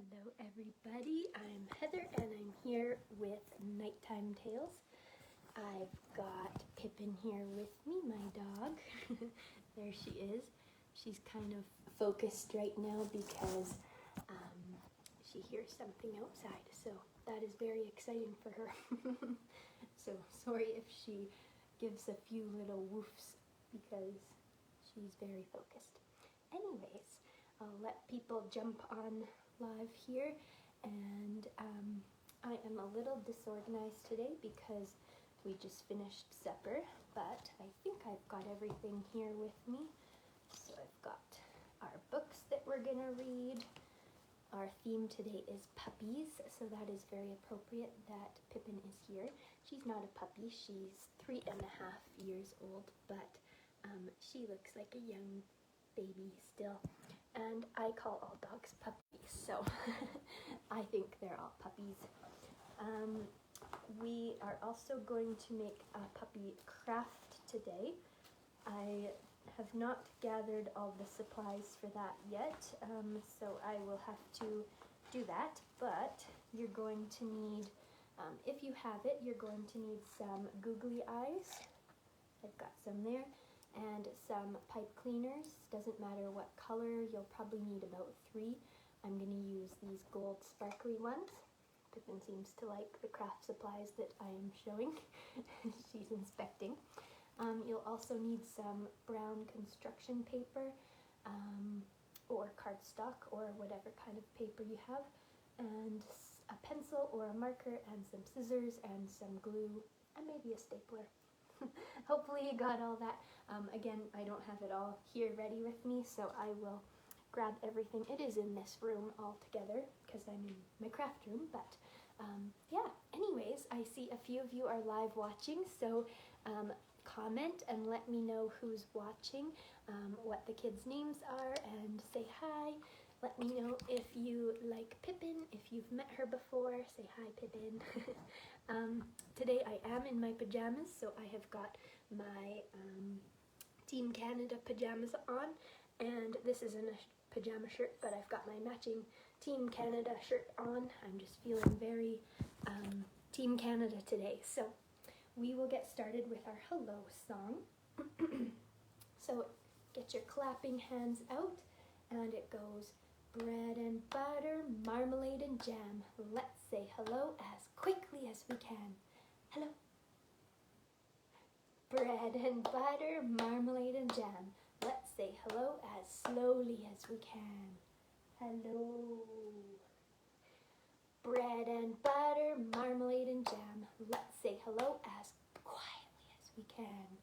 Hello everybody, I'm Heather and I'm here with Nighttime Tales. I've got Pippin here with me, my dog. There she is. She's kind of focused right now because she hears something outside, so that is very exciting for her. So sorry if she gives a few little woofs because she's very focused. Anyways, I'll let people jump on live here, and I am a little disorganized today because we just finished supper, but I think I've got everything here with me. So I've got our books that we're gonna read. Our theme today is puppies, so that is very appropriate that Pippin is here. She's not a puppy, she's 3.5 years old, but she looks like a young baby still. And I call all dogs puppies, so I think they're all puppies. We are also going to make a puppy craft today. I have not gathered all the supplies for that yet, so I will have to do that, but you're going to need, if you have it, you're going to need some googly eyes. I've got some there. And some pipe cleaners. Doesn't matter what color, you'll probably need about 3. I'm going to use these gold sparkly ones. Pippin seems to like the craft supplies that I am showing. She's inspecting. You'll also need some brown construction paper or cardstock or whatever kind of paper you have, and a pencil or a marker and some scissors and some glue and maybe a stapler. Hopefully you got all that. Again, I don't have it all here ready with me, so I will grab everything. It is in this room all together because I'm in my craft room, but yeah, anyways, I see a few of you are live watching, so comment and let me know who's watching, what the kids' names are, and say hi. Let me know if you like Pippin, if you've met her before, say hi Pippin. Today I am in my pajamas, so I have got my Team Canada pajamas on, and this isn't a pajama shirt, but I've got my matching Team Canada shirt on. I'm just feeling very Team Canada today. So we will get started with our hello song. So get your clapping hands out, and it goes, bread and butter, marmalade and jam. Let's say hello as quickly as we can. Hello. Bread and butter, marmalade and jam. Let's say hello as slowly as we can. Hello. Bread and butter, marmalade and jam. Let's say hello as quietly as we can.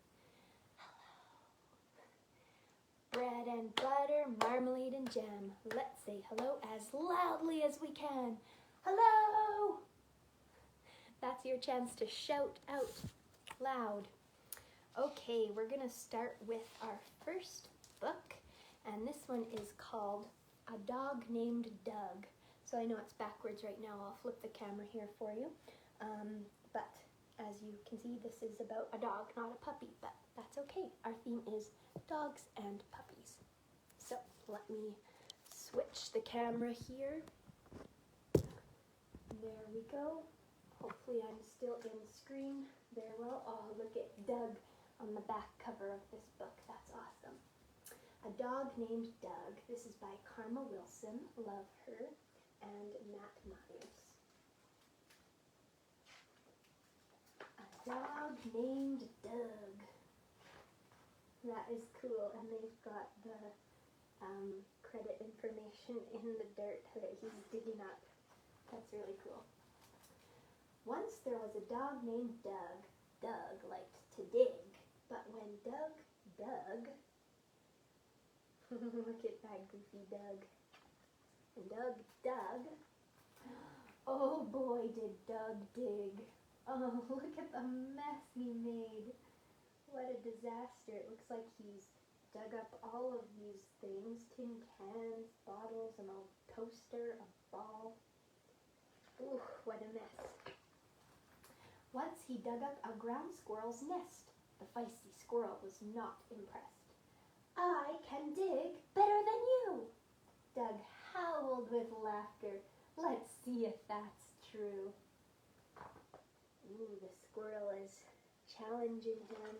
Bread and butter, marmalade and jam. Let's say hello as loudly as we can. Hello! That's your chance to shout out loud. Okay, we're gonna start with our first book, and this one is called A Dog Named Doug. So I know it's backwards right now. I'll flip the camera here for you. But as you can see, this is about a dog, not a puppy, but that's okay. Our theme is dogs and puppies. So let me switch the camera here. There we go. Hopefully I'm still in screen very well. Oh, look at Doug on the back cover of this book. That's awesome. A Dog Named Doug. This is by Karma Wilson, love her, and Matt Myers. A Dog Named Doug. That is cool, and they've got the credit information in the dirt that he's digging up. That's really cool. Once there was a dog named Doug. Doug liked to dig, but when Doug dug, look at that goofy Doug. When Doug dug, oh boy did Doug dig. Oh, look at the mess he made. What a disaster. It looks like he's dug up all of these things, tin cans, bottles, an old toaster, a ball. Ooh, what a mess. Once he dug up a ground squirrel's nest. The feisty squirrel was not impressed. I can dig better than you. Doug howled with laughter. Let's see if that's true. Ooh, the squirrel is challenging him.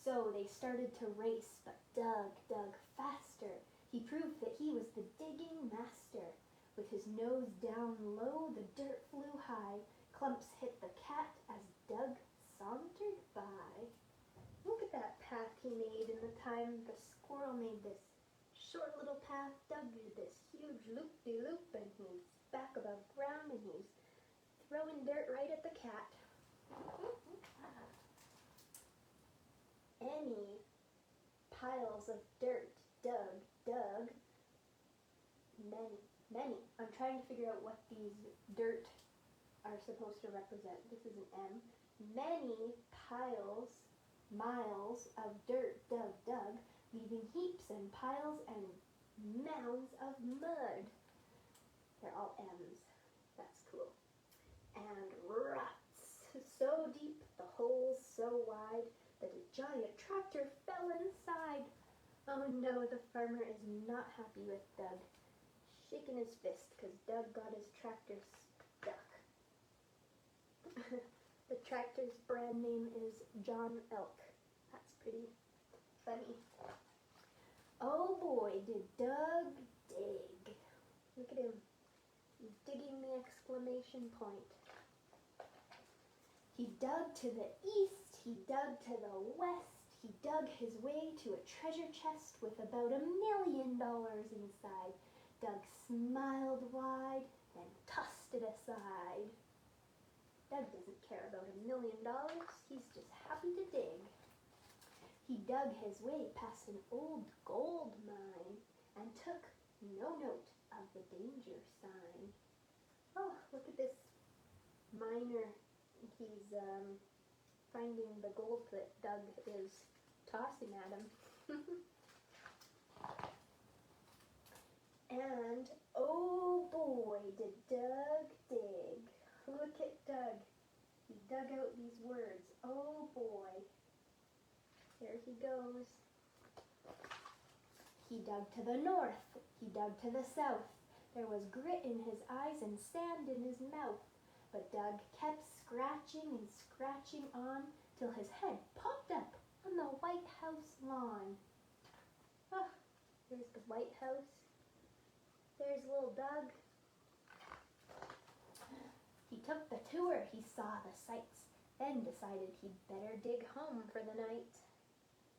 So they started to race, but Doug dug faster. He proved that he was the digging master. With his nose down low, the dirt flew high. Clumps hit the cat as Doug sauntered by. Look at that path he made in the time the squirrel made this short little path. Doug did this huge loop-de-loop, and he's back above ground, and he's throwing dirt right at the cat. Any piles of dirt Doug dug, many. I'm trying to figure out what these dirt are supposed to represent. This is an M. Many miles of dirt Doug dug, leaving heaps and piles and mounds of mud. They're all M's. That's cool. And ruts so deep, the holes so wide, that a giant tractor fell inside. Oh no, the farmer is not happy with Doug, shaking his fist because Doug got his tractor stuck. The tractor's brand name is John Elk. That's pretty funny. Oh boy, did Doug dig. Look at him. He's digging the exclamation point. He dug to the east, he dug to the west, he dug his way to a treasure chest with about $1 million inside. Doug smiled wide and tossed it aside. Doug doesn't care about $1 million, he's just happy to dig. He dug his way past an old gold mine and took no note of the danger sign. Oh, look at this miner. He's finding the gold that Doug is tossing at him. And oh boy, did Doug dig. Look at Doug. He dug out these words. Oh boy. There he goes. He dug to the north. He dug to the south. There was grit in his eyes and sand in his mouth. But Doug kept scratching and scratching on till his head popped up on the White House lawn. Oh, there's the White House. There's little Doug. He took the tour, he saw the sights, then decided he'd better dig home for the night.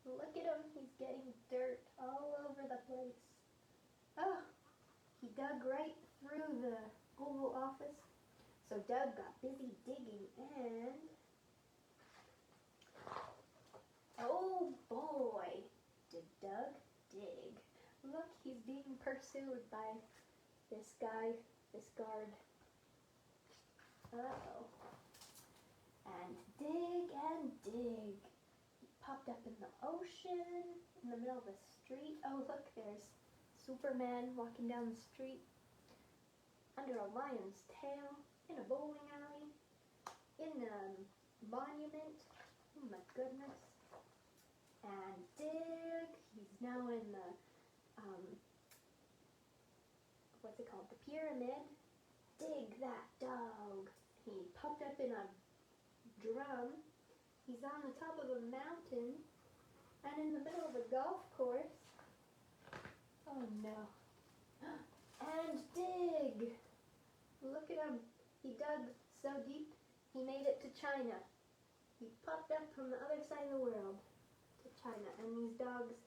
Look at him, he's getting dirt all over the place. Oh, he dug right through the Oval Office. So Doug got busy digging and, oh boy, did Doug dig. Look, he's being pursued by this guy, this guard. Uh-oh. And dig and dig. He popped up in the ocean, in the middle of the street. Oh, look, there's Superman walking down the street under a lion's tail. In a bowling alley, in a monument, oh my goodness, and dig, he's now in the, what's it called, the pyramid. Dig that dog. He popped up in a drum, he's on the top of a mountain, and in the middle of a golf course. Oh no. And dig. Look at him. He dug so deep, he made it to China. He popped up from the other side of the world to China. And these dogs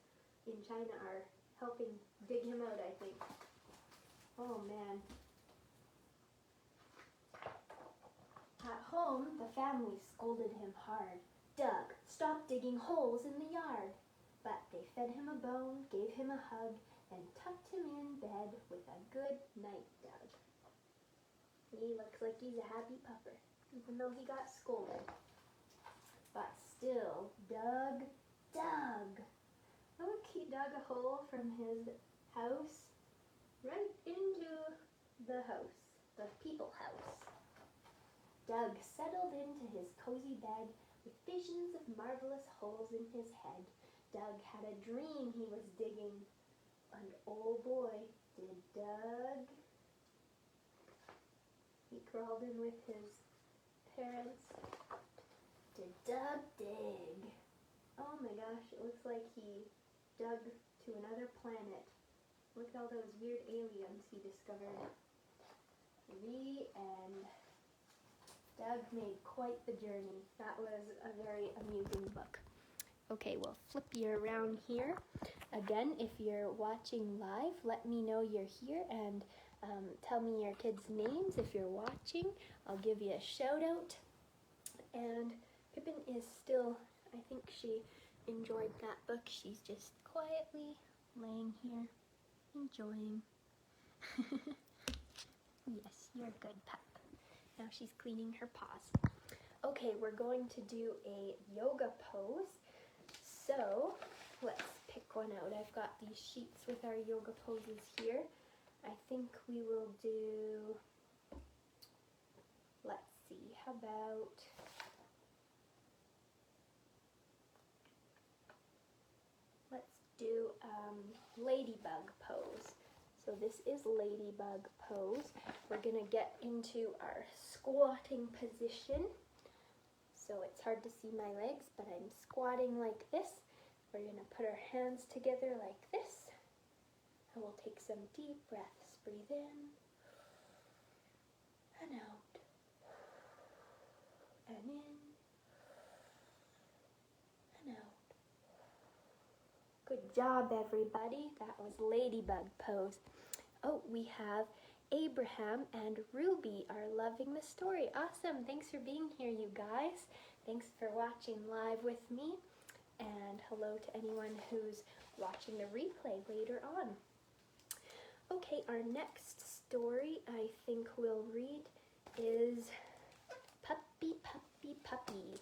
in China are helping dig him out, I think. Oh, man. At home, the family scolded him hard. Doug, stop digging holes in the yard. But they fed him a bone, gave him a hug, and tucked him in bed with a good night, Doug. He looks like he's a happy pupper, even though he got scolded. But still, Doug dug. Look, he dug a hole from his house right into the house, the people house. Doug settled into his cozy bed with visions of marvelous holes in his head. Doug had a dream he was digging, and oh boy, Did Doug? He crawled in with his parents. Did Doug dig? Oh my gosh, it looks like he dug to another planet. Look at all those weird aliens he discovered. The end. Doug made quite the journey. That was a very amusing book. Okay, we'll flip you around here. Again, if you're watching live, let me know you're here and tell me your kids' names if you're watching. I'll give you a shout out. And Pippin is still, I think she enjoyed that book. She's just quietly laying here, enjoying. Yes, you're a good pup. Now she's cleaning her paws. Okay, we're going to do a yoga pose. So let's pick one out. I've got these sheets with our yoga poses here. I think we will do, let's see, how about, let's do ladybug pose. So this is ladybug pose. We're gonna get into our squatting position. So it's hard to see my legs, but I'm squatting like this. We're gonna put our hands together like this. And we'll take some deep breaths. Breathe in and out. And in and out. Good job, everybody. That was ladybug pose. Oh, we have Abraham and Ruby are loving the story. Awesome. Thanks for being here, you guys. Thanks for watching live with me. And hello to anyone who's watching the replay later on. Okay, our next story I think we'll read is Puppy, Puppy, Puppy.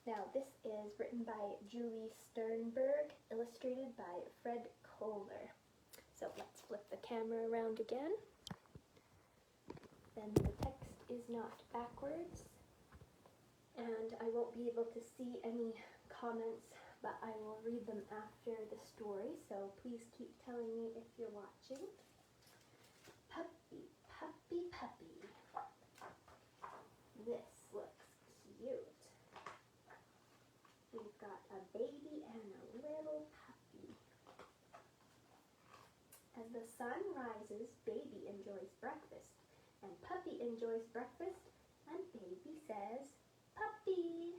Now, this is written by Julie Sternberg, illustrated by Fred Kohler. So let's flip the camera around again. Then the text is not backwards. And I won't be able to see any comments, but I will read them after the story. So please keep telling me if you're watching. Puppy, puppy, puppy. This looks cute. We've got a baby and a little puppy. As the sun rises, baby enjoys breakfast. And puppy enjoys breakfast, and baby says, puppy.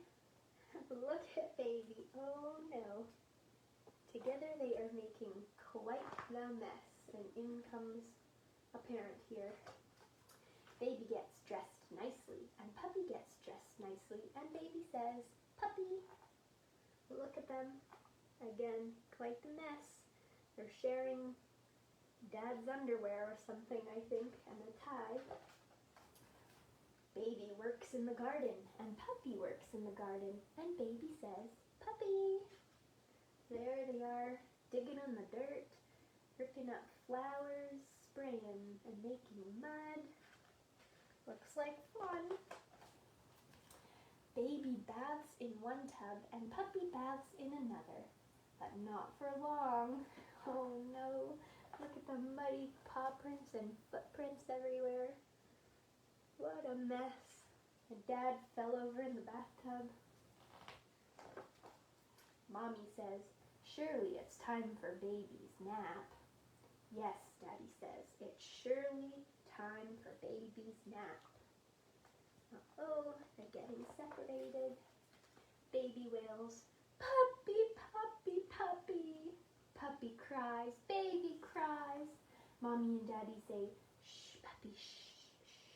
Look at baby. Oh no. Together they are making quite the mess. And in comes a parent here. Baby gets dressed nicely, and puppy gets dressed nicely, and baby says, puppy. Look at them. Again, quite the mess. They're sharing dad's underwear or something, I think, and a tie. Baby works in the garden, and puppy works in the garden, and baby says, puppy. There they are, digging in the dirt, ripping up flowers, spraying and making mud. Looks like fun. Baby baths in one tub, and puppy baths in another, but not for long. Oh no. Look at the muddy paw prints and footprints everywhere. What a mess. And Dad fell over in the bathtub. Mommy says, surely it's time for baby's nap. Yes, Daddy says, it's surely time for baby's nap. Uh-oh, they're getting separated. Baby wails, puppy, puppy, puppy. Puppy cries, baby cries. Mommy and Daddy say, shh, puppy, shh, shh.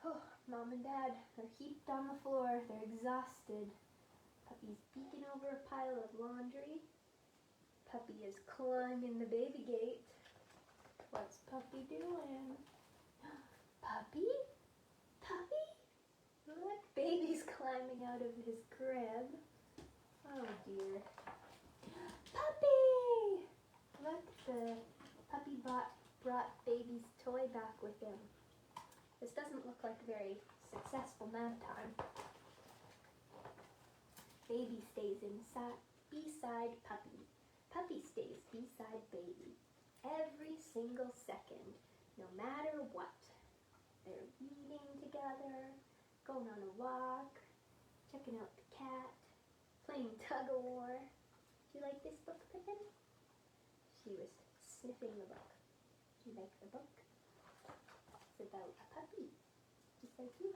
Oh, Mom and Dad are heaped on the floor. They're exhausted. Puppy's peeking over a pile of laundry. Puppy is climbing the baby gate. What's Puppy doing? Puppy? Puppy? Look, baby's climbing out of his crib. Oh dear. Puppy! Look, the puppy brought baby's toy back with him. This doesn't look like a very successful nap time. Baby stays inside. beside puppy. Puppy stays beside baby every single second, no matter what. They're eating together, going on a walk, checking out the cat, playing tug-of-war. Do you like this book, Pippin? She was sniffing the book. Do you like the book? It's about a puppy, just like you.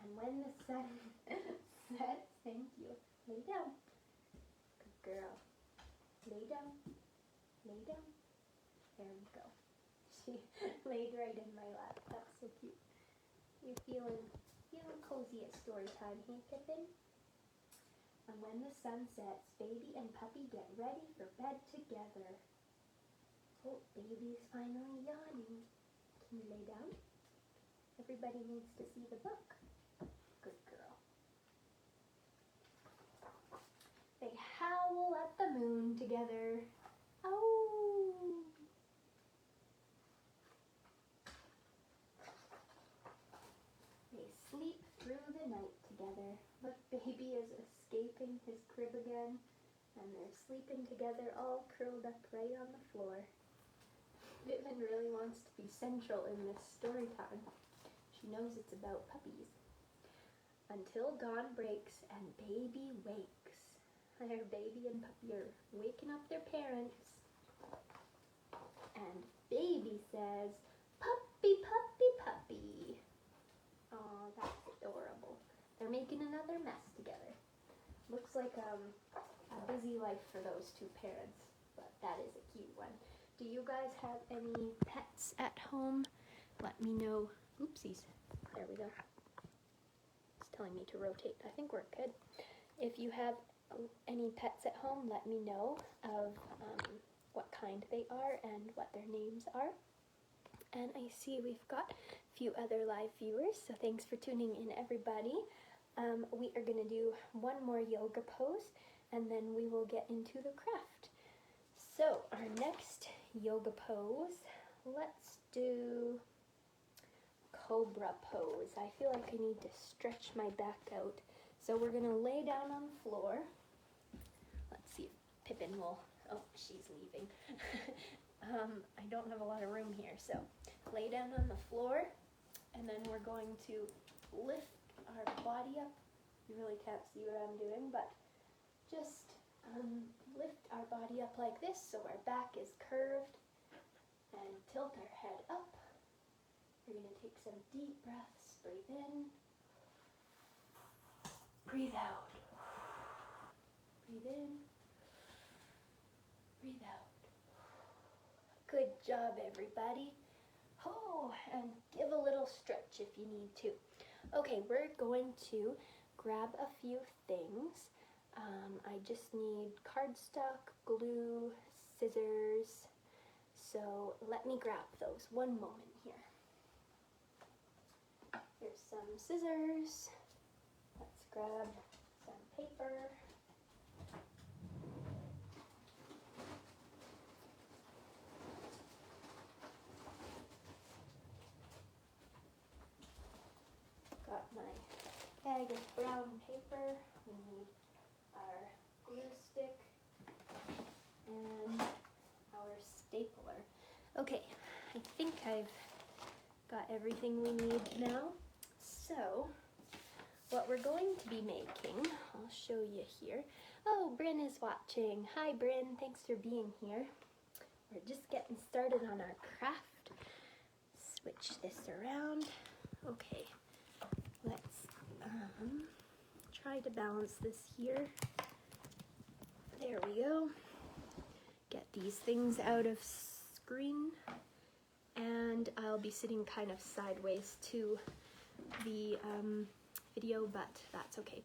And when the sun sets, thank you, lay down. Good girl. Lay down. Lay down. There we go. She laid right in my lap. That's so cute. You're feeling cozy at story time, hey Pippin? And when the sun sets, baby and puppy get ready for bed together. Oh, baby's finally yawning. Can you lay down? Everybody needs to see the book. Good girl. They howl at the moon together. Oh! They sleep through the night together. Look, baby is escaping his crib again, and they're sleeping together all curled up right on the floor. Pippin really wants to be central in this story time. She knows it's about puppies. Until dawn breaks and baby wakes. Their baby and puppy are waking up their parents. And baby says, "Puppy, puppy, puppy." Oh, that's adorable. They're making another mess together. Looks like a busy life for those two parents, but that is a cute one. Do you guys have any pets at home? Let me know. Oopsies. There we go. It's telling me to rotate. I think we're good. If you have any pets at home, let me know of what kind they are and what their names are. And I see we've got a few other live viewers, so thanks for tuning in, everybody. We are going to do one more yoga pose, and then we will get into the craft. So our next yoga pose, let's do cobra pose. I feel like I need to stretch my back out. So we're going to lay down on the floor. Let's see if Pippin will, oh, she's leaving. I don't have a lot of room here, so lay down on the floor, and then we're going to lift our body up. You really can't see what I'm doing, but just lift our body up like this so our back is curved, and tilt our head up. We're going to take some deep breaths. Breathe in. Breathe out. Breathe in. Breathe out. Good job, everybody. Oh, and give a little stretch if you need to. Okay, we're going to grab a few things. I just need cardstock, glue, scissors. So let me grab those. One moment here. Here's some scissors. Let's grab some paper. Got my bag of brown paper. We need our glue stick and our stapler. Okay, I think I've got everything we need now. So, what we're going to be making, I'll show you here. Oh, Bryn is watching. Hi, Bryn. Thanks for being here. We're just getting started on our craft. Switch this around. Okay, let's try to balance this here. There we go. Get these things out of screen. And I'll be sitting kind of sideways to the video, but that's okay.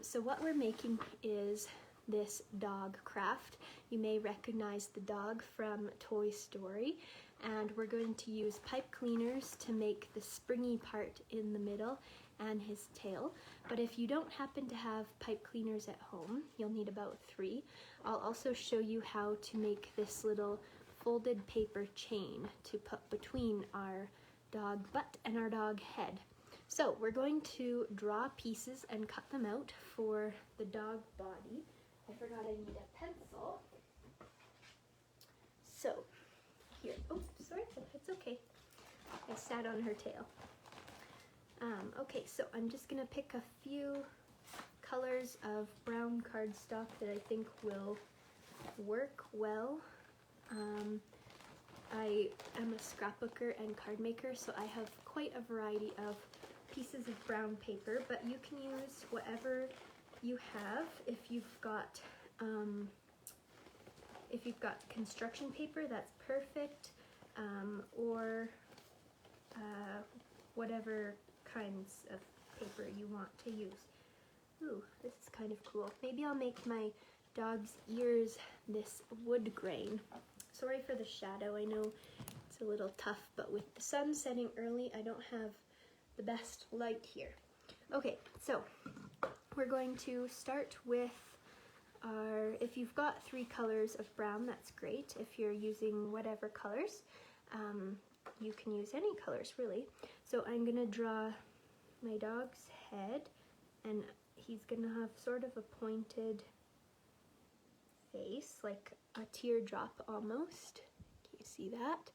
So what we're making is this dog craft. You may recognize the dog from Toy Story, and we're going to use pipe cleaners to make the springy part in the middle and his tail. But if you don't happen to have pipe cleaners at home, you'll need about 3. I'll also show you how to make this little folded paper chain to put between our dog butt and our dog head. So we're going to draw pieces and cut them out for the dog body. I forgot I need a pencil. So, here, oh, sorry, it's okay. I sat on her tail. Okay, so I'm just gonna pick a few colors of brown cardstock that I think will work well. I am a scrapbooker and card maker, so I have quite a variety of pieces of brown paper, but you can use whatever you have. If you've got construction paper, that's perfect, or whatever kinds of paper you want to use. Ooh, this is kind of cool. Maybe I'll make my dog's ears this wood grain. Sorry for the shadow, I know it's a little tough, but with the sun setting early, I don't have the best light here. Okay, so we're going to start with our, if you've got 3 colors of brown, that's great. If you're using whatever colors, you can use any colors really. So I'm gonna draw my dog's head, and he's gonna have sort of a pointed face, like a teardrop almost. Can you see that?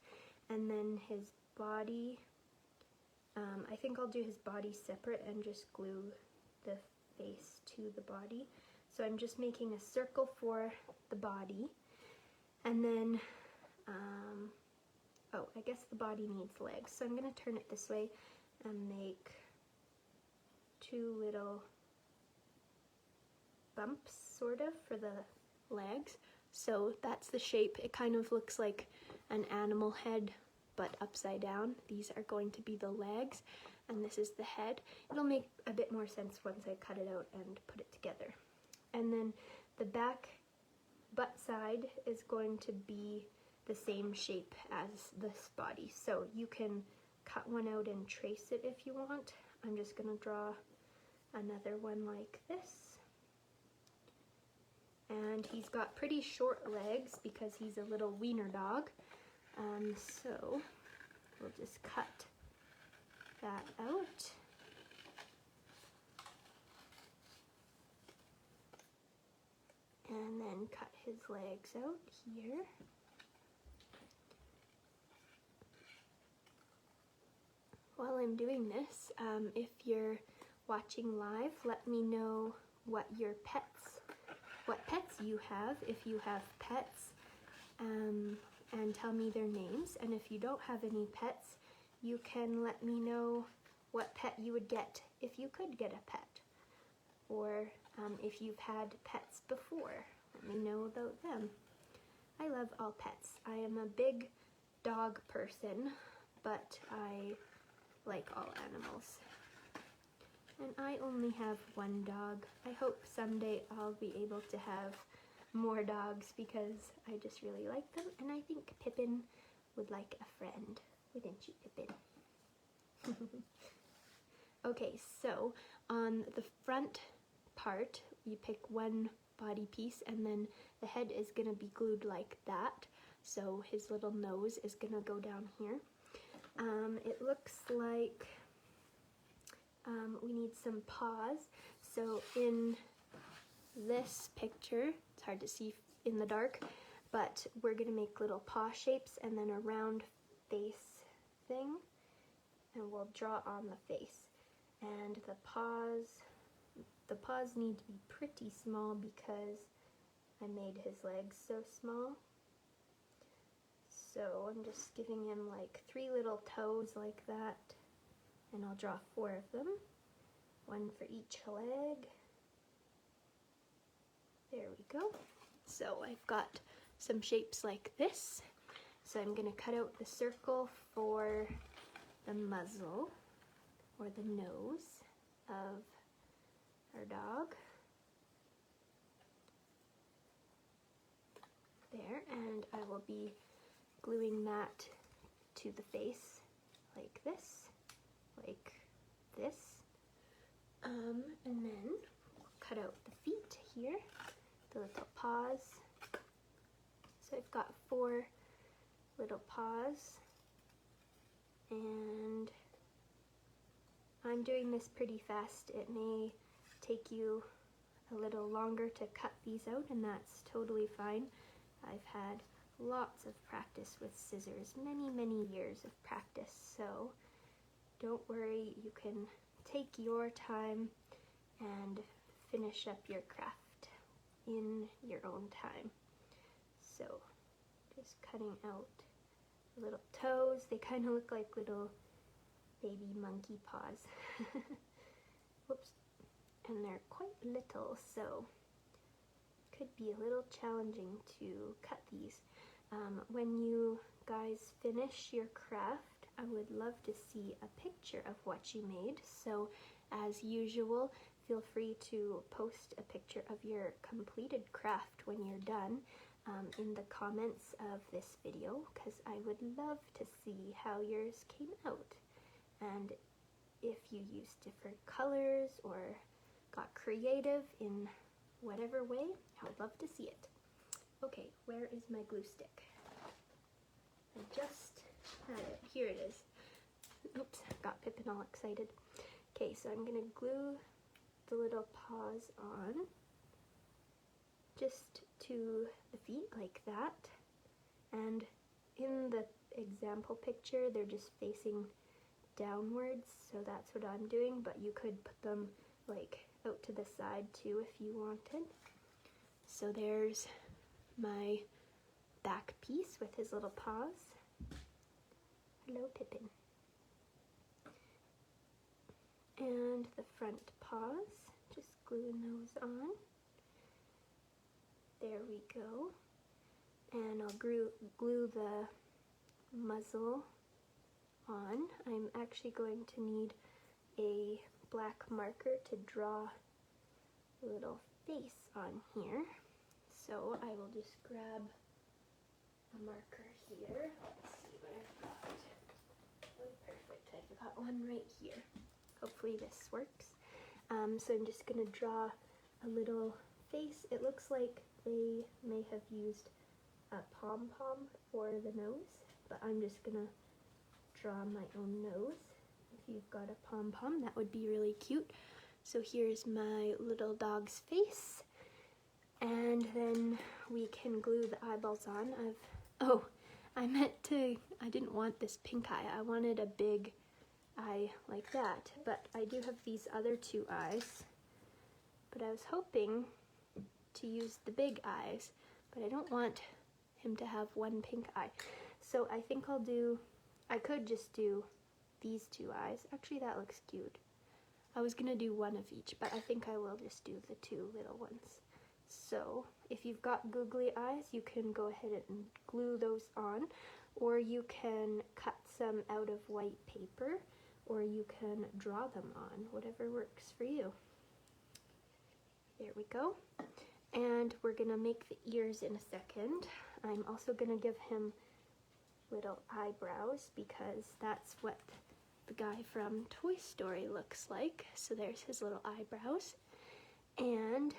And then his body, I think I'll do his body separate and just glue the face to the body. So I'm just making a circle for the body, and then, oh, I guess the body needs legs. So I'm gonna turn it this way and make 2 little bumps, sort of, for the legs. So that's the shape. It kind of looks like an animal head, but upside down. These are going to be the legs, and this is the head. It'll make a bit more sense once I cut it out and put it together. And then the back butt side is going to be the same shape as this body. So you can cut one out and trace it if you want. I'm just gonna draw another one like this. And he's got pretty short legs because he's a little wiener dog. So we'll just cut that out. And then cut his legs out here. While I'm doing this, if you're watching live, let me know what pets you have, if you have pets, and tell me their names. And if you don't have any pets, you can let me know what pet you would get if you could get a pet, or if you've had pets before, let me know about them. I love all pets. I am a big dog person, but I like all animals. And I only have one dog. I hope someday I'll be able to have more dogs because I just really like them, and I think Pippin would like a friend. Wouldn't you, Pippin? Okay, so on the front part, you pick one body piece, and then the head is going to be glued like that. So his little nose is going to go down here. It looks like we need some paws. So in this picture, it's hard to see in the dark, but we're going to make little paw shapes and then a round face thing, and we'll draw on the face. And the paws need to be pretty small because I made his legs so small. So I'm just giving him like 3 little toes like that, and I'll draw 4 of them, 1 for each leg. There we go. So I've got some shapes like this. So I'm going to cut out the circle for the muzzle or the nose of our dog. There, and I will be gluing that to the face like this, and then we'll cut out the feet here, the little paws. So I've got 4 little paws, and I'm doing this pretty fast. It may take you a little longer to cut these out, and that's totally fine. I've had lots of practice with scissors, many years of practice, so don't worry, you can take your time and finish up your craft in your own time. So just cutting out little toes. They kind of look like little baby monkey paws. Whoops. And they're quite little, so could be a little challenging to cut these. When you guys finish your craft, I would love to see a picture of what you made. So as usual, feel free to post a picture of your completed craft when you're done in the comments of this video, because I would love to see how yours came out. And if you used different colors or got creative in whatever way, I would love to see it. Okay, where is my glue stick? I just had it. Here it is. Oops, got Pippin all excited. Okay, so I'm gonna glue the little paws on just to the feet like that. And in the example picture, they're just facing downwards, so that's what I'm doing, but you could put them like out to the side too if you wanted. So there's my back piece with his little paws. Hello, Pippin. And the front paws, just gluing those on. There we go. And I'll glue the muzzle on. I'm actually going to need a black marker to draw a little face on here. So I will just grab a marker here. Let's see what I've got. Oh, perfect. I've got one right here. Hopefully this works. So I'm just going to draw a little face. It looks like they may have used a pom-pom for the nose, but I'm just going to draw my own nose. If you've got a pom-pom, that would be really cute. So here's my little dog's face. And then we can glue the eyeballs on. I didn't want this pink eye. I wanted a big eye like that, but I do have these other two eyes. But I was hoping to use the big eyes, but I don't want him to have one pink eye. So I think I could just do these two eyes. Actually, that looks cute. I was gonna do one of each, but I think I will just do the two little ones. So if you've got googly eyes, you can go ahead and glue those on, or you can cut some out of white paper, or you can draw them on, whatever works for you. There we go. And we're gonna make the ears in a second. I'm also gonna give him little eyebrows because that's what the guy from Toy Story looks like. So there's his little eyebrows. And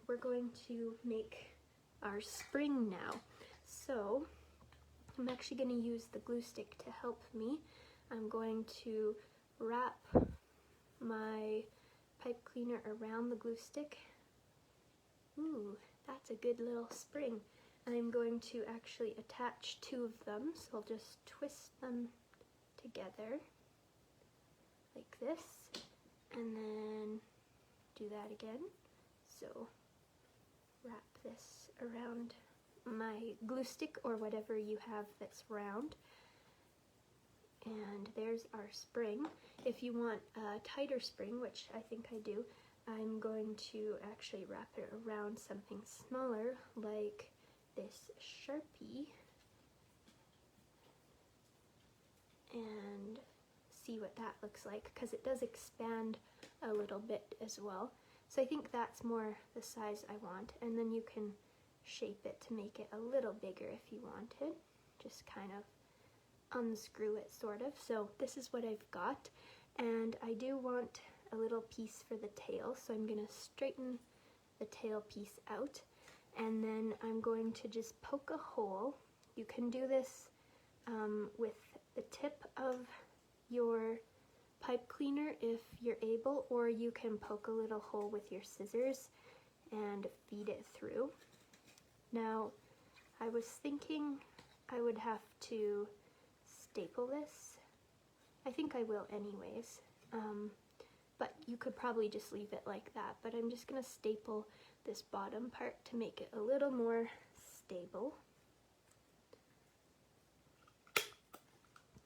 we're going to make our spring now. So I'm actually going to use the glue stick to help me. I'm going to wrap my pipe cleaner around the glue stick. Ooh, that's a good little spring. I'm going to actually attach two of them, so I'll just twist them together like this, and then do that again. So wrap this around my glue stick or whatever you have that's round. And there's our spring. If you want a tighter spring, which I think I do, I'm going to actually wrap it around something smaller like this Sharpie and see what that looks like, because it does expand a little bit as well. So I think that's more the size I want, and then you can shape it to make it a little bigger if you wanted. Just kind of unscrew it sort of. So this is what I've got, and I do want a little piece for the tail, so I'm going to straighten the tail piece out, and then I'm going to just poke a hole. You can do this with the tip of your pipe cleaner if you're able, or you can poke a little hole with your scissors and feed it through. Now, I was thinking I would have to staple this. I think I will anyways, but you could probably just leave it like that. But I'm just going to staple this bottom part to make it a little more stable.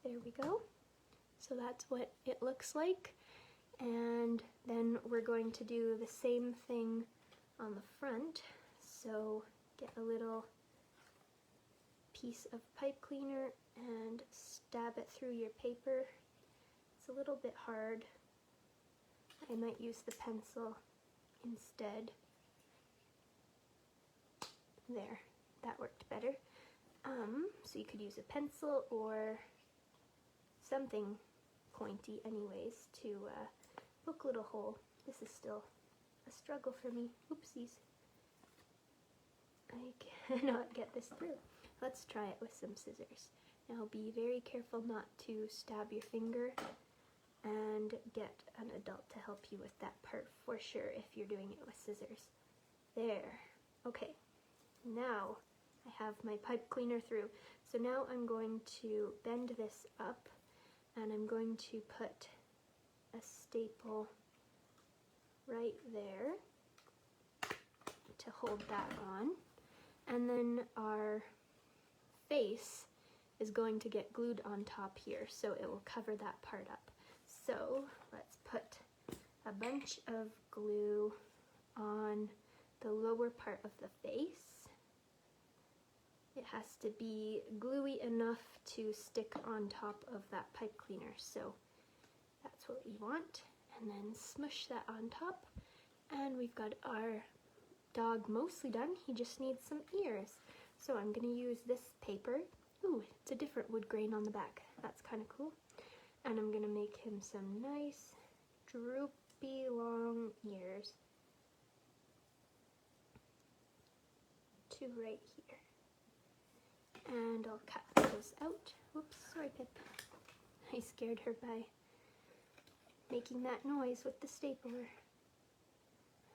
There we go. So that's what it looks like. And then we're going to do the same thing on the front. So get a little piece of pipe cleaner and stab it through your paper. It's a little bit hard. I might use the pencil instead. There, that worked better. So you could use a pencil or something pointy anyways to poke a little hole. This is still a struggle for me. Oopsies. I cannot get this through. Let's try it with some scissors. Now be very careful not to stab your finger, and get an adult to help you with that part for sure if you're doing it with scissors. There. Okay. Now I have my pipe cleaner through. So now I'm going to bend this up, and I'm going to put a staple right there to hold that on. And then our face is going to get glued on top here, so it will cover that part up. So let's put a bunch of glue on the lower part of the face. It has to be gluey enough to stick on top of that pipe cleaner, so that's what we want. And then smush that on top, and we've got our dog mostly done. He just needs some ears. So I'm going to use this paper. Ooh, it's a different wood grain on the back. That's kind of cool. And I'm going to make him some nice, droopy, long ears to right here. And I'll cut those out. Whoops, sorry Pip. I scared her by making that noise with the stapler.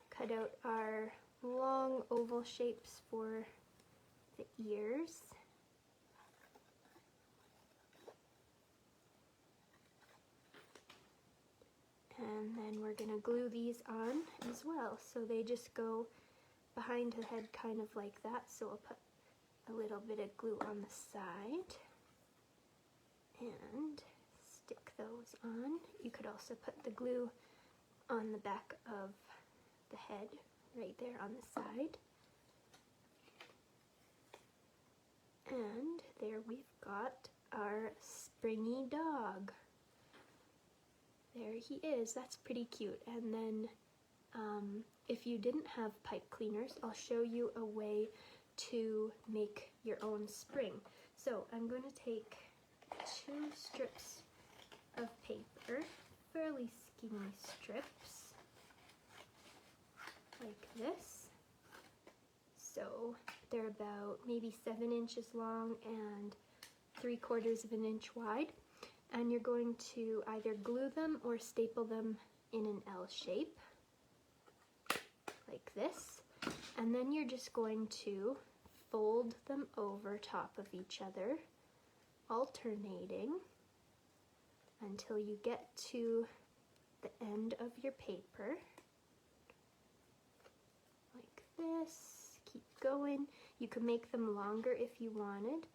Cut out our long oval shapes for the ears. And then we're going to glue these on as well. So they just go behind the head kind of like that. So I'll put a little bit of glue on the side and stick those on. You could also put the glue on the back of the head right there on the side. And there we've got our springy dog. There he is. That's pretty cute. And then if you didn't have pipe cleaners, I'll show you a way to make your own spring. So I'm going to take 2 strips of paper, fairly skinny strips, like this. So they're about maybe 7 inches long and 3/4 of an inch wide. And you're going to either glue them or staple them in an L shape, like this. And then you're just going to fold them over top of each other, alternating until you get to the end of your paper, like this. Keep going. You can make them longer if you wanted.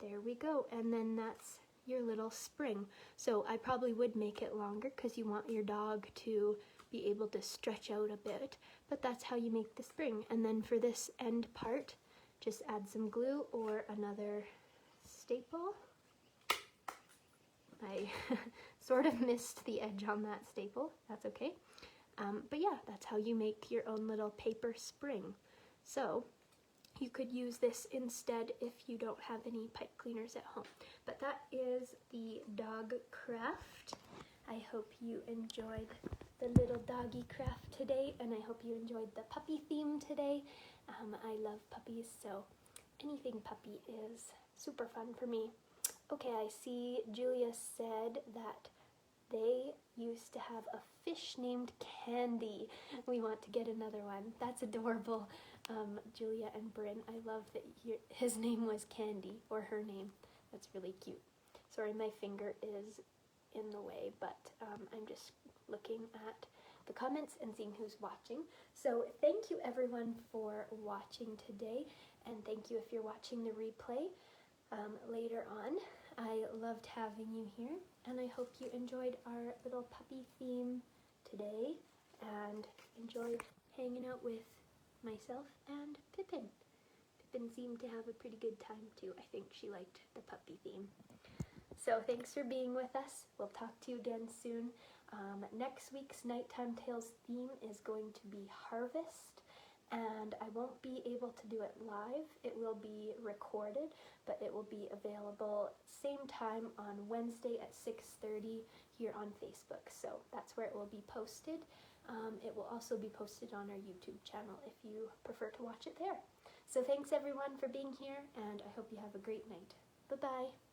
There we go. And then that's your little spring. So I probably would make it longer because you want your dog to be able to stretch out a bit, but that's how you make the spring. And then for this end part, just add some glue or another staple. I sort of missed the edge on that staple. That's okay. But yeah, that's how you make your own little paper spring. So you could use this instead if you don't have any pipe cleaners at home. But that is the dog craft. I hope you enjoyed the little doggy craft today, and I hope you enjoyed the puppy theme today. I love puppies, so anything puppy is super fun for me. Okay, I see Julia said that They used to have a fish named Candy. We want to get another one. That's adorable. Julia and Bryn, I love that his name was Candy, or her name. That's really cute. Sorry, my finger is in the way, but I'm just looking at the comments and seeing who's watching. So thank you everyone for watching today, and thank you if you're watching the replay later on. I loved having you here, and I hope you enjoyed our little puppy theme today and enjoyed hanging out with myself and Pippin. Pippin seemed to have a pretty good time too. I think she liked the puppy theme. So thanks for being with us. We'll talk to you again soon. Next week's Nighttime Tales theme is going to be Harvest, and I won't be able to do it live. It will be recorded, but it will be available same time on Wednesday at 6:30 here on Facebook. So that's where it will be posted. It will also be posted on our YouTube channel if you prefer to watch it there. So thanks everyone for being here, and I hope you have a great night. Bye-bye.